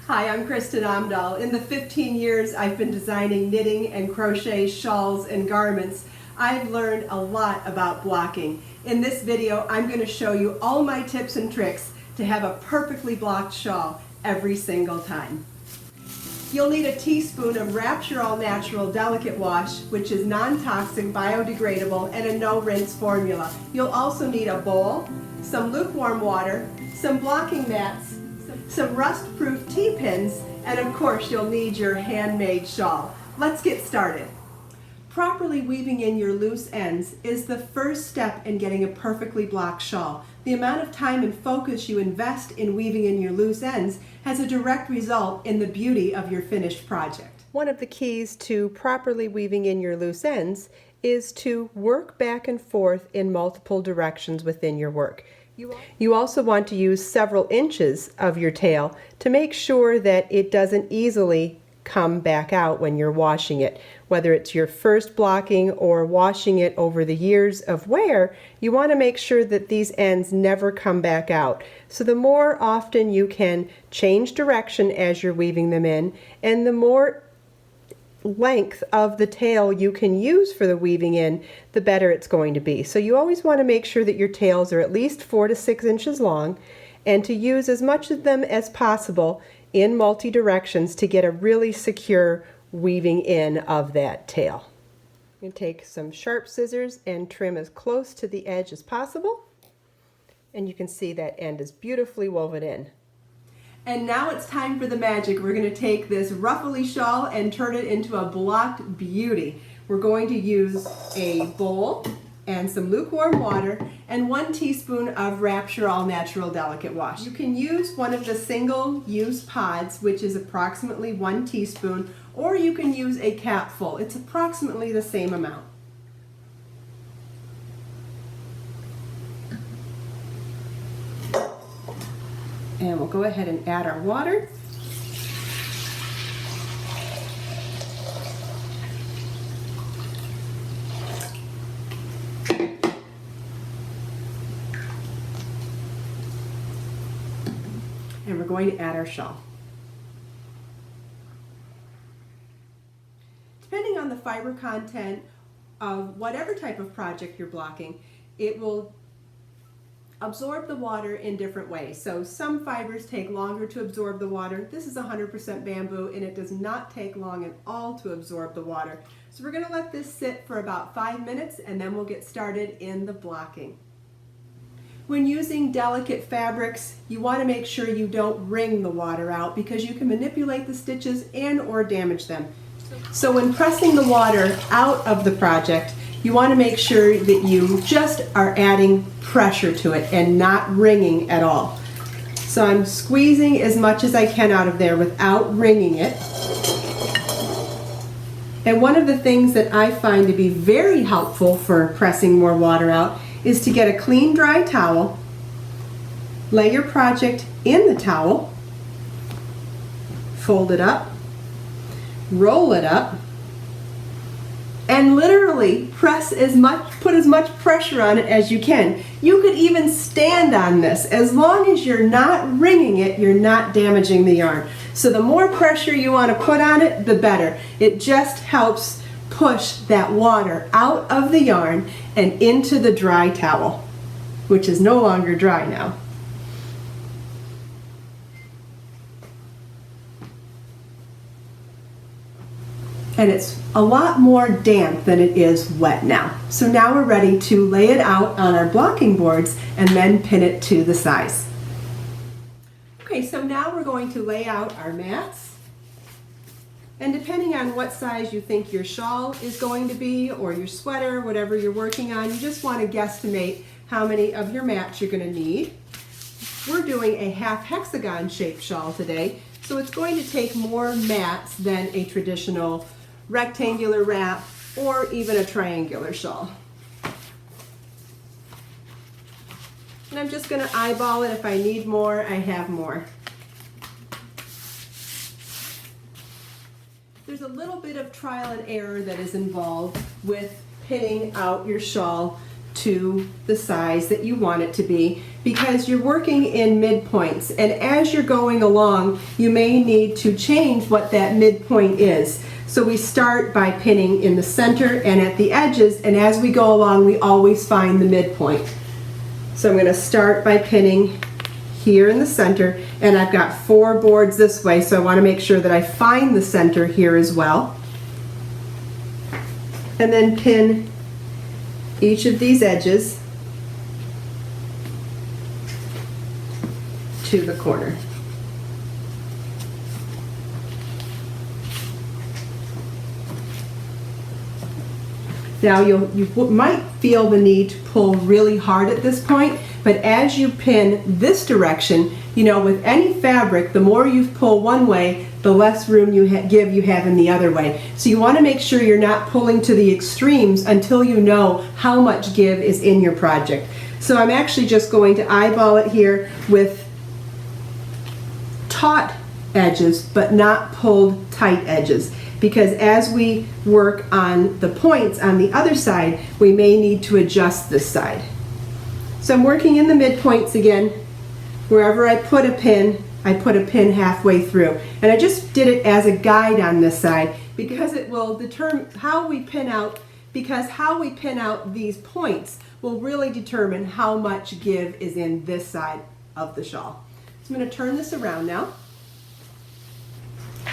Hi, I'm Kristin Omdahl. In the 15 years I've been designing knitting and crochet shawls and garments, I've learned a lot about blocking. In this video, I'm going to show you all my tips and tricks to have a perfectly blocked shawl every single time. You'll need a teaspoon of Wrapture All Natural Delicate Wash, which is non-toxic, biodegradable, and a no-rinse formula. You'll also need a bowl, some lukewarm water, some blocking mats, some rust-proof T-pins, and of course you'll need your handmade shawl. Let's get started. Properly weaving in your loose ends is the first step in getting a perfectly blocked shawl. The amount of time and focus you invest in weaving in your loose ends has a direct result in the beauty of your finished project. One of the keys to properly weaving in your loose ends is to work back and forth in multiple directions within your work. You also want to use several inches of your tail to make sure that it doesn't easily come back out when you're washing it. Whether it's your first blocking or washing it over the years of wear, you want to make sure that these ends never come back out. So the more often you can change direction as you're weaving them in, and the more length of the tail you can use for the weaving in, the better it's going to be. So you always want to make sure that your tails are at least 4 to 6 inches long, and to use as much of them as possible in multi directions to get a really secure weaving in of that tail. I'm going to take some sharp scissors and trim as close to the edge as possible, and you can see that end is beautifully woven in. And now it's time for the magic. We're going to take this ruffly shawl and turn it into a blocked beauty. We're going to use a bowl and some lukewarm water and 1 teaspoon of Wrapture All Natural Delicate Wash. You can use one of the single-use pods, which is approximately 1 teaspoon, or you can use a capful. It's approximately the same amount. And we'll go ahead and add our water. And we're going to add our shawl. Depending on the fiber content of whatever type of project you're blocking, it will absorb the water in different ways. So some fibers take longer to absorb the water. This is 100% bamboo, and it does not take long at all to absorb the water. So we're going to let this sit for about 5 minutes, and then we'll get started in the blocking. When using delicate fabrics, you want to make sure you don't wring the water out, because you can manipulate the stitches and or damage them. So when pressing the water out of the project, you want to make sure that you just are adding pressure to it and not wringing at all. So I'm squeezing as much as I can out of there without wringing it. And one of the things that I find to be very helpful for pressing more water out is to get a clean, dry towel, lay your project in the towel, fold it up, roll it up, and literally put as much pressure on it as you can. You could even stand on this. As long as you're not wringing it, you're not damaging the yarn. So the more pressure you want to put on it, the better. It just helps push that water out of the yarn and into the dry towel, which is no longer dry now. And it's a lot more damp than it is wet now. So now we're ready to lay it out on our blocking boards and then pin it to the size. Okay, so now we're going to lay out our mats. And depending on what size you think your shawl is going to be, or your sweater, whatever you're working on, you just want to guesstimate how many of your mats you're going to need. We're doing a half hexagon shaped shawl today, so it's going to take more mats than a traditional rectangular wrap or even a triangular shawl. And I'm just going to eyeball it. If I need more, I have more. There's a little bit of trial and error that is involved with pinning out your shawl to the size that you want it to be. because you're working in midpoints, and as you're going along you may need to change what that midpoint is. So we start by pinning in the center and at the edges, and as we go along we always find the midpoint. So I'm going to start by pinning here in the center, and I've got 4 boards this way, so I want to make sure that I find the center here as well. And then pin each of these edges to the corner. Now you might feel the need to pull really hard at this point, but as you pin this direction, you know, with any fabric, the more you pull one way, the less room you have in the other way. So you want to make sure you're not pulling to the extremes until you know how much give is in your project. So I'm actually just going to eyeball it here with taut edges, but not pulled tight edges, because as we work on the points on the other side, we may need to adjust this side. So I'm working in the midpoints again. Wherever I put a pin, I put a pin halfway through. And I just did it as a guide on this side because it will determine how we pin out, because how we pin out these points will really determine how much give is in this side of the shawl. So I'm going to turn this around now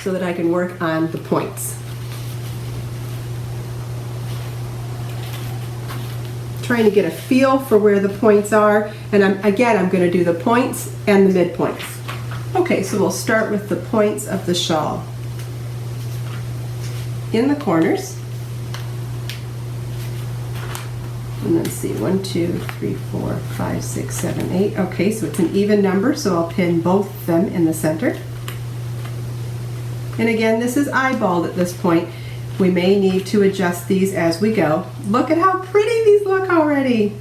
so that I can work on the points. Trying to get a feel for where the points are, and I'm going to do the points and the midpoints. Okay, so we'll start with the points of the shawl. In the corners, and then see 1, 2, 3, 4, 5, 6, 7, 8. Okay, so it's an even number, so I'll pin both of them in the center. And again, this is eyeballed at this point. We may need to adjust these as we go. Look at how pretty these look already.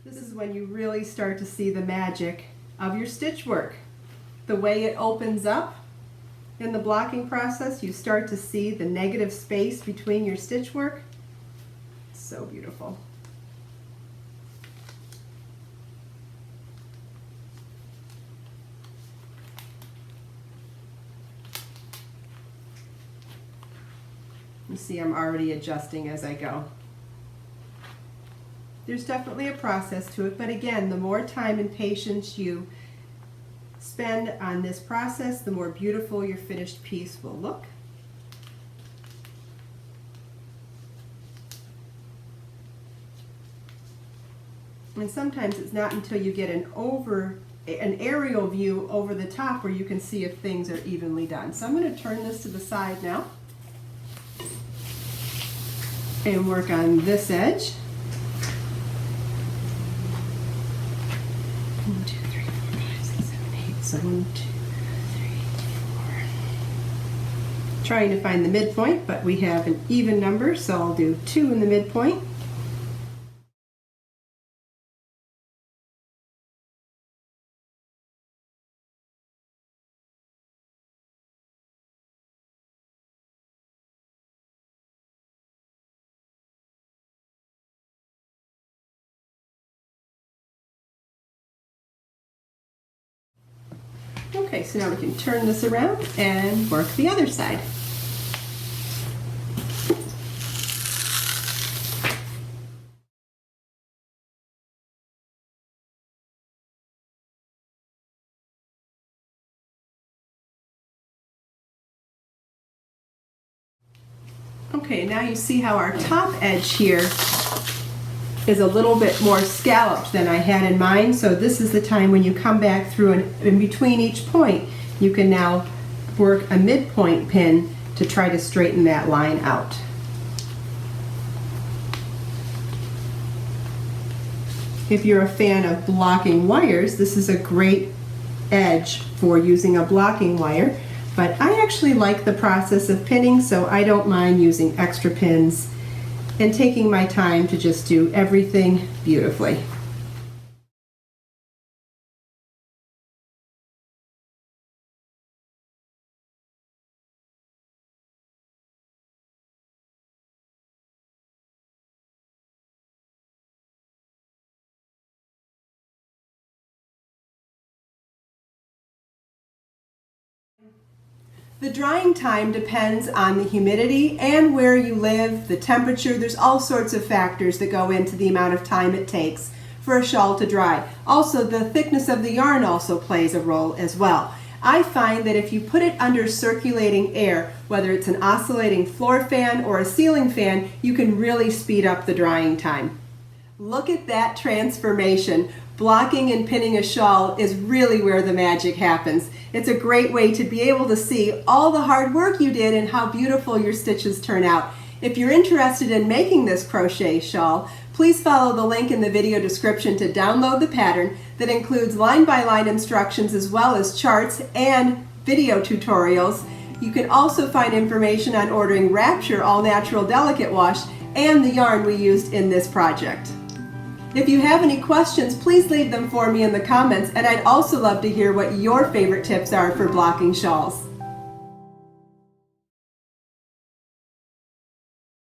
This is when you really start to see the magic of your stitch work. The way it opens up in the blocking process, you start to see the negative space between your stitch work. So beautiful. You see I'm already adjusting as I go. There's definitely a process to it, but again, the more time and patience you spend on this process, the more beautiful your finished piece will look. And sometimes it's not until you get an aerial view over the top where you can see if things are evenly done. So I'm going to turn this to the side now and work on this edge. 1, 2, 3, 4, 5, 6, 7, 8. So 1, 2, 3, 4. Trying to find the midpoint, but we have an even number, so I'll do 2 in the midpoint. Okay, so now we can turn this around and work the other side. Okay, now you see how our top edge here is a little bit more scalloped than I had in mind, so this is the time when you come back through and in between each point you can now work a midpoint pin to try to straighten that line out. If you're a fan of blocking wires, this is a great edge for using a blocking wire, but I actually like the process of pinning, so I don't mind using extra pins and taking my time to just do everything beautifully. The drying time depends on the humidity and where you live, the temperature. There's all sorts of factors that go into the amount of time it takes for a shawl to dry. Also, the thickness of the yarn also plays a role as well. I find that if you put it under circulating air, whether it's an oscillating floor fan or a ceiling fan, you can really speed up the drying time. Look at that transformation. Blocking and pinning a shawl is really where the magic happens. It's a great way to be able to see all the hard work you did and how beautiful your stitches turn out. If you're interested in making this crochet shawl, please follow the link in the video description to download the pattern that includes line-by-line instructions as well as charts and video tutorials. You can also find information on ordering Wrapture All Natural Delicate Wash and the yarn we used in this project. If you have any questions, please leave them for me in the comments, and I'd also love to hear what your favorite tips are for blocking shawls.